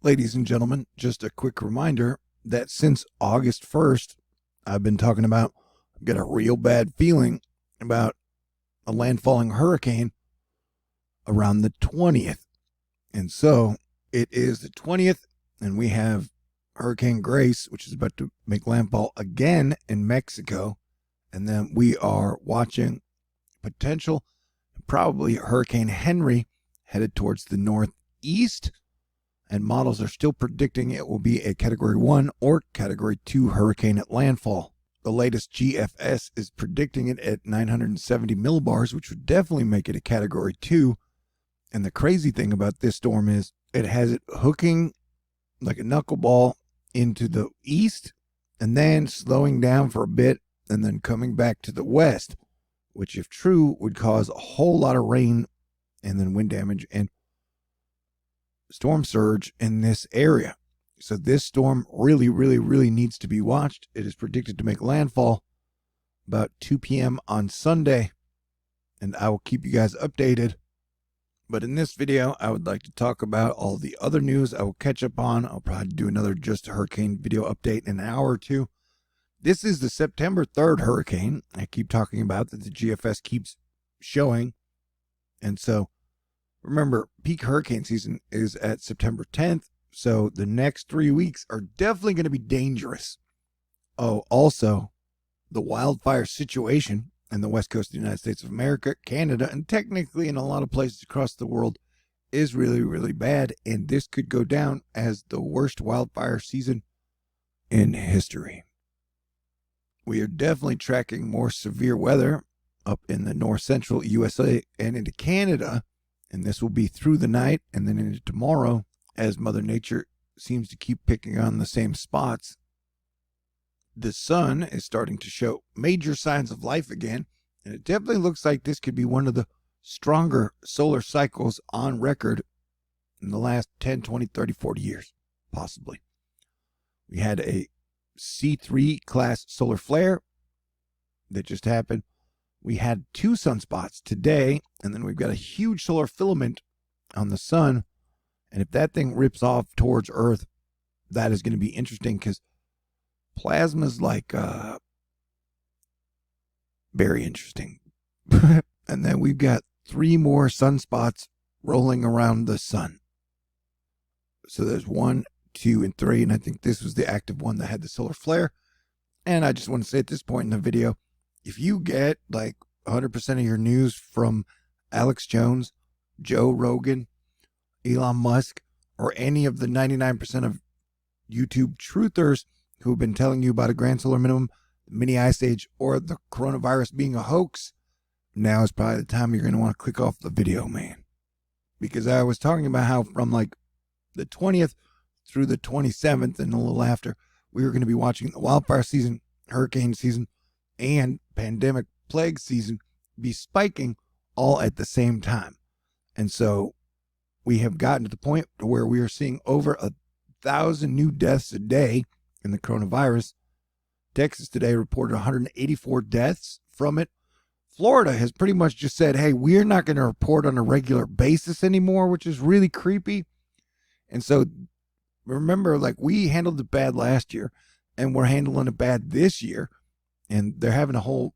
Ladies and gentlemen, just a quick reminder that since August 1st, I've been talking about I've got a real bad feeling about a landfalling hurricane around the 20th. And so it is the 20th, and we have Hurricane Grace, which is about to make landfall again in Mexico. And then we are watching potential, probably Hurricane Henri headed towards the northeast. And models are still predicting it will be a Category 1 or Category 2 hurricane at landfall. The latest GFS is predicting it at 970 millibars, which would definitely make it a Category 2. And the crazy thing about this storm is it has it hooking like a knuckleball into the east and then slowing down for a bit and then coming back to the west, which, if true, would cause a whole lot of rain and then wind damage and storm surge in this area. So this storm really needs to be watched. It is predicted to make landfall about 2 p.m. on Sunday, and I will keep you guys updated. But in this video, I would like to talk about all the other news I will catch up on. I'll probably do another just a hurricane video update in an hour or two. This is the September 3rd hurricane I keep talking about that the GFS keeps showing. And so remember, peak hurricane season is at September 10th, so the next 3 weeks are definitely going to be dangerous. Oh, also, the wildfire situation in the west coast of the United States of America, Canada, and technically in a lot of places across the world is really bad, and this could go down as the worst wildfire season in history. We are definitely tracking more severe weather up in the north central USA and into Canada. And this will be through the night and then into tomorrow as Mother Nature seems to keep picking on the same spots. The sun is starting to show major signs of life again, and it definitely looks like this could be one of the stronger solar cycles on record in the last 10, 20, 30, 40 years, possibly. We had a C3 class solar flare that just happened. We had 2 sunspots today, and then we've got a huge solar filament on the sun. And if that thing rips off towards Earth, that is going to be interesting because plasma is like very interesting. And then we've got 3 more sunspots rolling around the sun. So there's 1, 2, and 3, and I think this was the active one that had the solar flare. And I just want to say at this point in the video, if you get like 100% of your news from Alex Jones, Joe Rogan, Elon Musk, or any of the 99% of YouTube truthers who have been telling you about a grand solar minimum, the mini ice age, or the coronavirus being a hoax, now is probably the time you're going to want to click off the video, man. Because I was talking about how from like the 20th through the 27th and a little after, we were going to be watching the wildfire season, hurricane season, and pandemic plague season be spiking all at the same time. And so we have gotten to the point where we are seeing over 1,000 new deaths a day in the coronavirus. Texas today reported 184 deaths from it. Florida has pretty much just said, hey, we're not going to report on a regular basis anymore, which is really creepy. And so remember, like, we handled it bad last year and we're handling it bad this year. And they're having a whole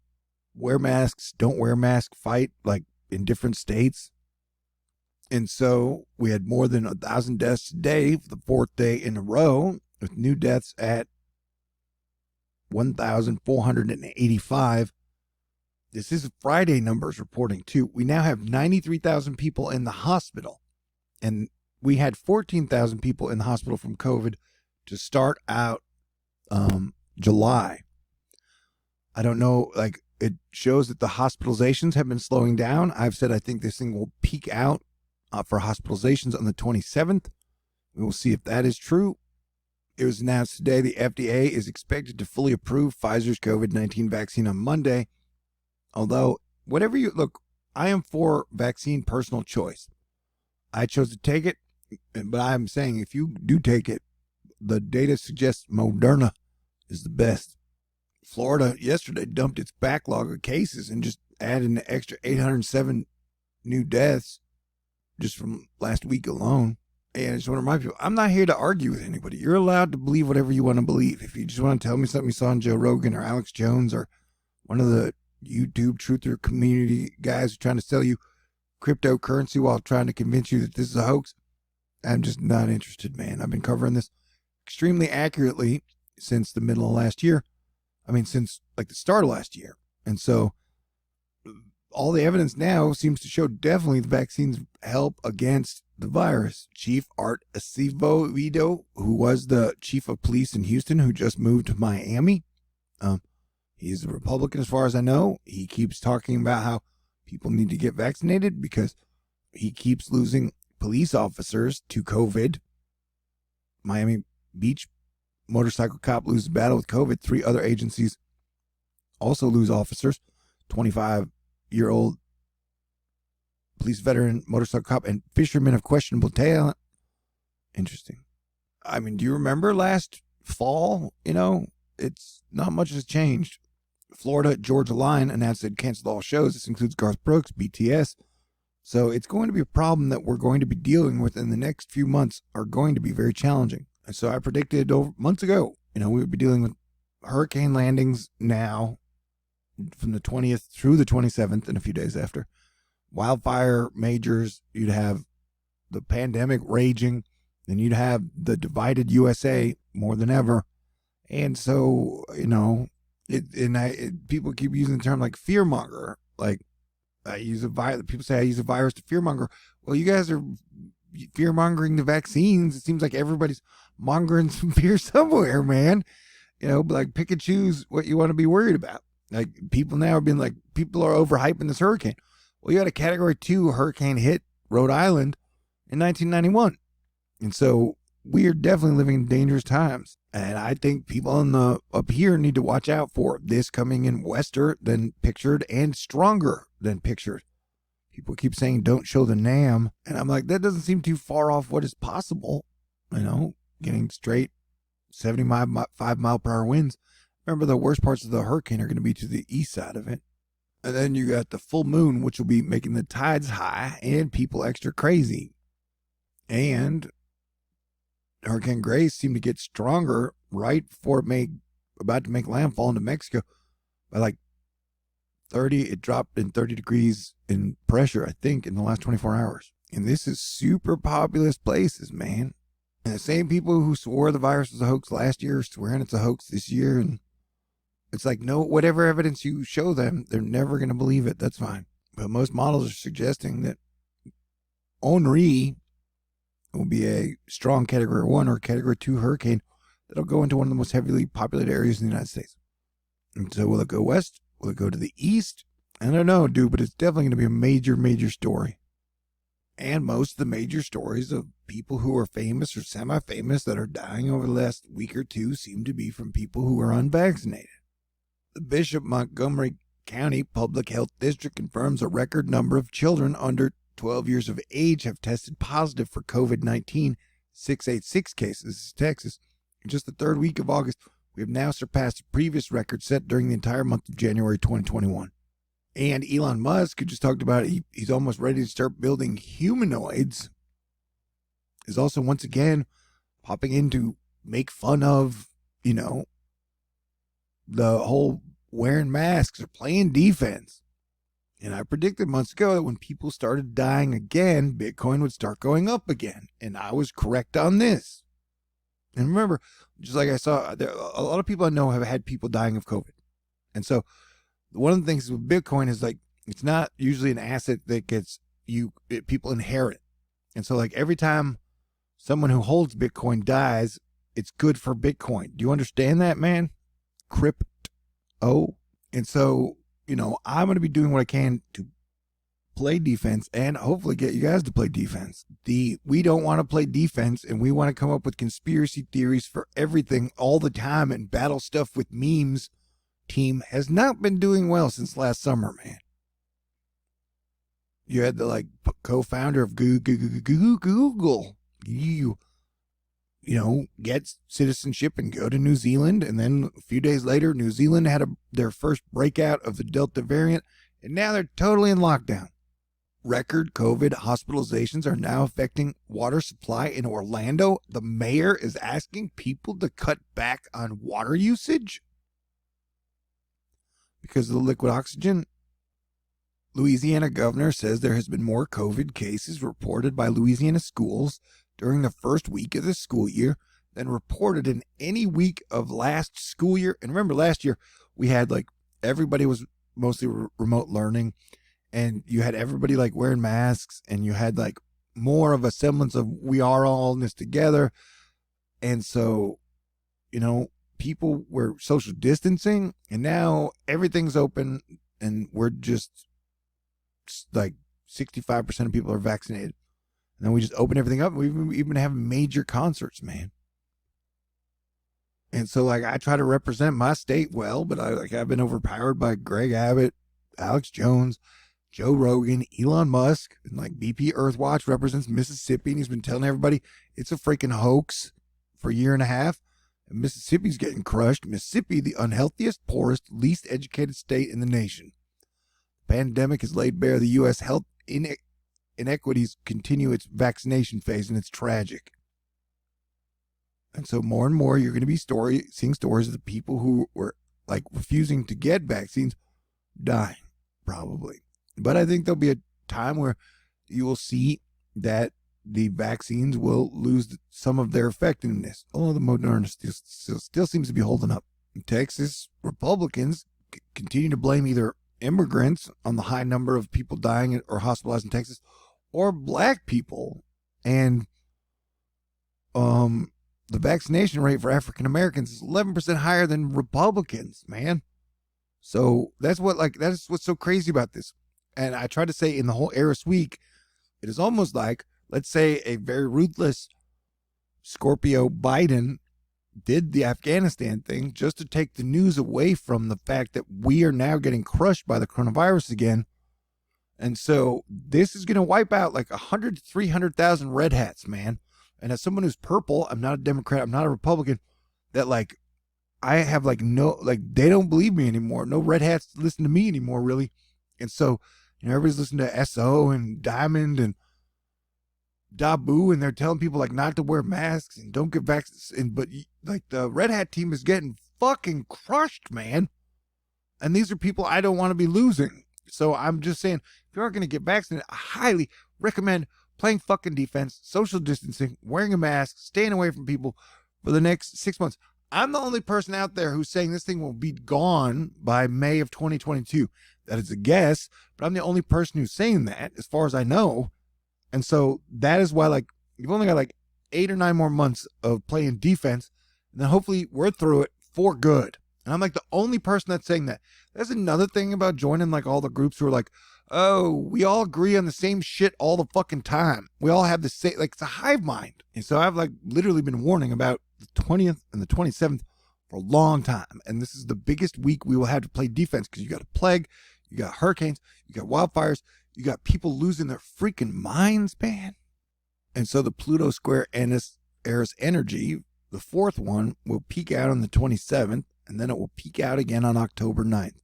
wear masks, don't wear mask fight, like in different states. And so we had more than 1,000 deaths today for the 4th day in a row, with new deaths at 1,485. This is Friday numbers reporting too. We now have 93,000 people in the hospital, and we had 14,000 people in the hospital from COVID to start out July. I don't know, like, it shows that the hospitalizations have been slowing down. I've said I think this thing will peak out for hospitalizations on the 27th. We will see if that is true. It was announced today the FDA is expected to fully approve Pfizer's COVID-19 vaccine on Monday. Although, whatever you look, I am for vaccine personal choice. I chose to take it, but I'm saying if you do take it, the data suggests Moderna is the best. Florida yesterday dumped its backlog of cases and just added an extra 807 new deaths just from last week alone. And I just want to remind people, I'm not here to argue with anybody. You're allowed to believe whatever you want to believe. If you just want to tell me something you saw on Joe Rogan or Alex Jones or one of the YouTube truther community guys who are trying to sell you cryptocurrency while trying to convince you that this is a hoax, I'm just not interested, man. I've been covering this extremely accurately since the middle of last year. I mean, since like the start of last year. And so all the evidence now seems to show definitely the vaccines help against the virus. Chief Art Acevedo, who was the chief of police in Houston, who just moved to Miami. He's a Republican as far as I know. He keeps talking about how people need to get vaccinated because he keeps losing police officers to COVID. Miami Beach motorcycle cop loses battle with COVID. 3 other agencies also lose officers. 25-year-old police veteran, motorcycle cop, and fisherman of questionable talent. Interesting. I mean, do you remember last fall? You know, it's not much has changed. Florida Georgia Line announced they'd canceled all shows. This includes Garth Brooks, BTS. So it's going to be a problem that we're going to be dealing with in the next few months are going to be very challenging. And so I predicted over months ago, we would be dealing with hurricane landings now from the 20th through the 27th and a few days after. Wildfire majors, you'd have the pandemic raging, then you'd have the divided USA more than ever. And so, people keep using the term like fearmonger, like people say I use a virus to fearmonger. Well, you guys are fearmongering the vaccines. It seems like everybody's mongering some fear somewhere, man. Like pick and choose what you want to be worried about. Like people now are being like, people are overhyping this hurricane. Well, you had a Category 2 hurricane hit Rhode Island in 1991. And so we are definitely living in dangerous times. And I think people up here need to watch out for this coming in wester than pictured and stronger than pictured. People keep saying, don't show the NAM. And I'm like, that doesn't seem too far off what is possible. Getting straight 75 mile per hour winds. Remember, the worst parts of the hurricane are going to be to the east side of it. And then you got the full moon, which will be making the tides high and people extra crazy. And Hurricane Grace seemed to get stronger right before about to make landfall into Mexico. By like 30, it dropped in 30 degrees in pressure, I think, in the last 24 hours. And this is super populous places, man. And the same people who swore the virus was a hoax last year are swearing it's a hoax this year. And it's like, no, whatever evidence you show them, they're never going to believe it. That's fine. But most models are suggesting that Henri will be a strong Category 1 or Category 2 hurricane that'll go into one of the most heavily populated areas in the United States. And so will it go west? Will it go to the east? I don't know, dude, but it's definitely going to be a major, major story. And most of the major stories of people who are famous or semi-famous that are dying over the last week or two seem to be from people who are unvaccinated. The Bishop Montgomery County Public Health District confirms a record number of children under 12 years of age have tested positive for COVID-19, 686 cases. This is Texas. In just the third week of August, we have now surpassed the previous record set during the entire month of January 2021. And Elon Musk, who just talked about it, he's almost ready to start building humanoids, is also once again popping in to make fun of, the whole wearing masks or playing defense. And I predicted months ago that when people started dying again, Bitcoin would start going up again. And I was correct on this. And remember, just like I saw, a lot of people I know have had people dying of COVID. And so one of the things with Bitcoin is like, it's not usually an asset that people inherit. And so like every time someone who holds Bitcoin dies, it's good for Bitcoin. Do you understand that, man? Crypto. And so, I'm going to be doing what I can to play defense and hopefully get you guys to play defense. We don't want to play defense and we want to come up with conspiracy theories for everything all the time and battle stuff with memes. Team has not been doing well since last summer, man. You had the co-founder of Google. Get citizenship and go to New Zealand. And then a few days later, New Zealand had their first breakout of the Delta variant. And now they're totally in lockdown. record COVID hospitalizations are now affecting water supply in Orlando. The mayor is asking people to cut back on water usage because of the liquid oxygen. Louisiana governor says there has been more COVID cases reported by Louisiana schools during the first week of the school year than reported in any week of last school year. And remember, last year we had like everybody was mostly remote learning, and you had everybody like wearing masks, and you had like more of a semblance of we are all in this together. And so, people were social distancing, and now everything's open, and we're just like 65% of people are vaccinated. And then we just open everything up. We've even have major concerts, man. And so, like, I try to represent my state well, but I've been overpowered by Greg Abbott, Alex Jones, Joe Rogan, Elon Musk, and like BP Earthwatch represents Mississippi, and he's been telling everybody it's a freaking hoax for a year and a half. And Mississippi's getting crushed. Mississippi, the unhealthiest, poorest, least educated state in the nation. The pandemic has laid bare the U.S. health inequities continue its vaccination phase, and it's tragic. And so more and more, you're going to be seeing stories of the people who were like refusing to get vaccines dying, probably. But I think there'll be a time where you will see that the vaccines will lose some of their effectiveness. Although the Moderna still seems to be holding up. In Texas, Republicans continue to blame either immigrants on the high number of people dying or hospitalized in Texas, or black people. And the vaccination rate for African Americans is 11% higher than Republicans, man. So that's what's so crazy about this. And I try to say in the whole Eris week, it is almost like, let's say a very ruthless Scorpio Biden did the Afghanistan thing just to take the news away from the fact that we are now getting crushed by the coronavirus again. And so this is going to wipe out like 100 to 300,000 red hats, man. And as someone who's purple, I'm not a Democrat, I'm not a Republican, that like I have like no, like they don't believe me anymore. No red hats listen to me anymore, really. And so, everybody's listening to SO and Diamond and Dabu, and they're telling people like not to wear masks and don't get vaccinated. But like the red hat team is getting fucking crushed, man. And these are people I don't want to be losing. So I'm just saying, if you aren't going to get vaccinated, I highly recommend playing fucking defense, social distancing, wearing a mask, staying away from people for the next 6 months. I'm the only person out there who's saying this thing will be gone by May of 2022. That is a guess, but I'm the only person who's saying that as far as I know. And so that is why, like, you've only got like 8 or 9 more months of playing defense, and then hopefully we're through it for good. And I'm like the only person that's saying that. That's another thing about joining like all the groups who are like, oh, we all agree on the same shit all the fucking time. We all have the same, like, it's a hive mind. And so I've like literally been warning about the 20th and the 27th for a long time. And this is the biggest week we will have to play defense because you got a plague, you got hurricanes, you got wildfires, you got people losing their freaking minds, man. And so the Pluto square Eris energy, the fourth one, will peak out on the 27th, and then it will peak out again on October 9th.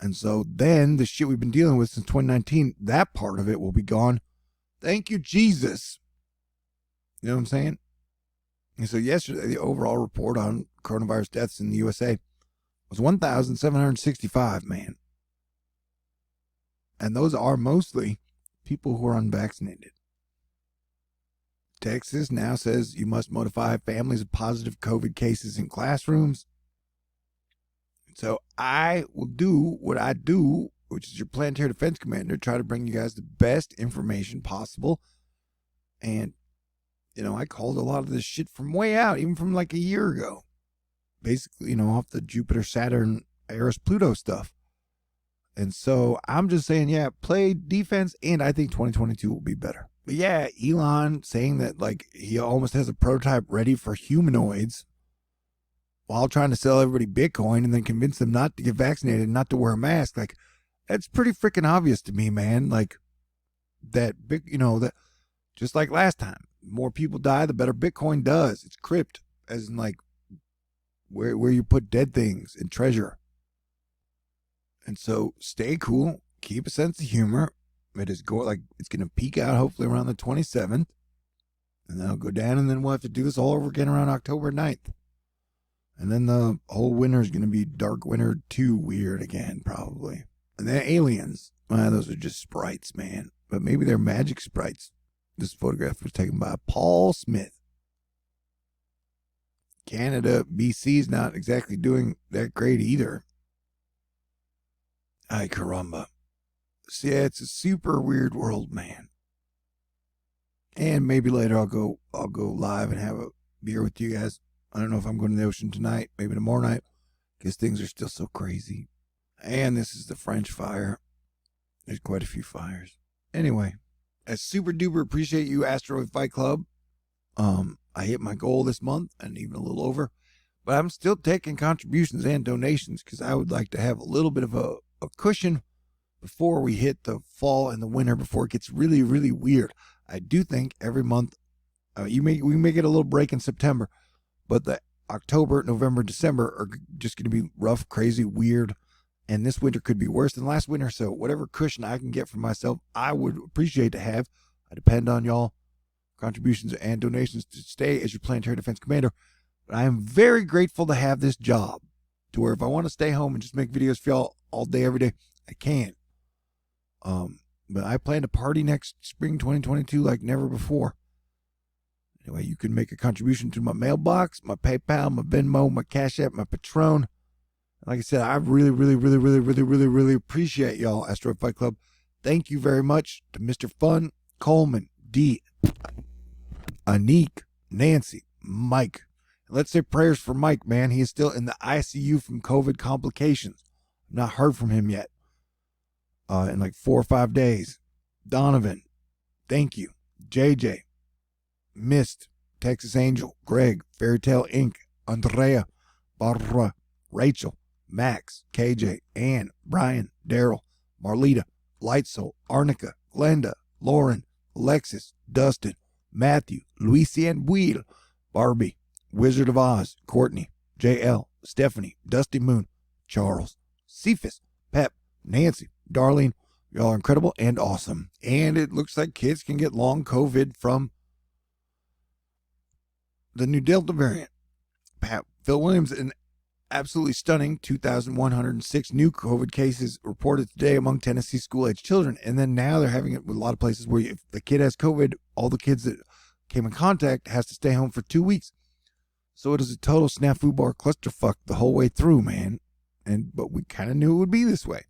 And so then the shit we've been dealing with since 2019, that part of it will be gone. Thank you, Jesus. You know what I'm saying? And so yesterday, the overall report on coronavirus deaths in the USA was 1,765, man. And those are mostly people who are unvaccinated. Texas now says you must notify families of positive COVID cases in classrooms. So I will do what I do, which is your Planetary Defense Commander, try to bring you guys the best information possible. And, I called a lot of this shit from way out, even from like a year ago. Basically, off the Jupiter, Saturn, Eris, Pluto stuff. And so I'm just saying, yeah, play defense, and I think 2022 will be better. But yeah, Elon saying that like he almost has a prototype ready for humanoids while trying to sell everybody Bitcoin and then convince them not to get vaccinated and not to wear a mask. Like, that's pretty freaking obvious to me, man. Like that big, that just like last time, more people die, the better Bitcoin does. It's crypt, as in like where you put dead things and treasure. And so stay cool, keep a sense of humor, It is going like it's going to peak out hopefully around the 27th, and then it'll go down, and then we'll have to do this all over again around October 9th. And then the whole winter is going to be Dark Winter 2 weird again, probably. And then aliens. Well, those are just sprites, man. But maybe they're magic sprites. This photograph was taken by Paul Smith. Canada, BC's not exactly doing that great either. Ay, caramba. So yeah, it's a super weird world, man. And maybe later I'll go live and have a beer with you guys. I don't know if I'm going to the ocean tonight, maybe tomorrow night, because things are still so crazy. And this is the French fire. There's quite a few fires. Anyway, I super duper appreciate you, Asteroid Fight Club. I hit my goal this month and even a little over, but I'm still taking contributions and donations because I would like to have a little bit of a cushion before we hit the fall and the winter, before it gets really, really weird. I do think every month, we may get a little break in September, but the October, November, December are just going to be rough, crazy, weird. And this winter could be worse than last winter. So whatever cushion I can get for myself, I would appreciate to have. I depend on y'all contributions and donations to stay as your planetary defense commander. But I am very grateful to have this job, to where if I want to stay home and just make videos for y'all all day, every day, I can. But I plan to party next spring 2022 like never before. Anyway, you can make a contribution to my mailbox, my PayPal, my Venmo, my CashApp, my Patron. Like I said, I really, really, really, really, really, really, really appreciate y'all, Asteroid Fight Club. Thank you very much to Mr. Fun, Coleman, D, Anik, Nancy, Mike. Let's say prayers for Mike, man. He is still in the ICU from COVID complications. I've not heard from him yet. In like 4 or 5 days. Donovan, thank you. JJ, Mist, Texas Angel, Greg, Fairytale Inc., Andrea, Barbara, Rachel, Max, KJ, Ann, Brian, Daryl, Marlita, Lightsoul, Arnica, Glenda, Lauren, Alexis, Dustin, Matthew, Luisian Buil, Barbie, Wizard of Oz, Courtney, JL, Stephanie, Dusty Moon, Charles, Cephas, Pep, Nancy, Darlene. Y'all are incredible and awesome. And it looks like kids can get long COVID from the new Delta variant. Phil Williams, an absolutely stunning 2,106 new COVID cases reported today among Tennessee school-age children. And then now they're having it with a lot of places where if the kid has COVID, all the kids that came in contact has to stay home for 2 weeks. So it is a total snafu bar clusterfuck the whole way through, man. But we kind of knew it would be this way.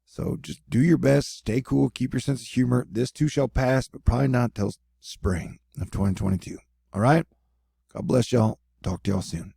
So just do your best, stay cool, keep your sense of humor. This too shall pass, but probably not till spring of 2022. All right? God bless y'all. Talk to y'all soon.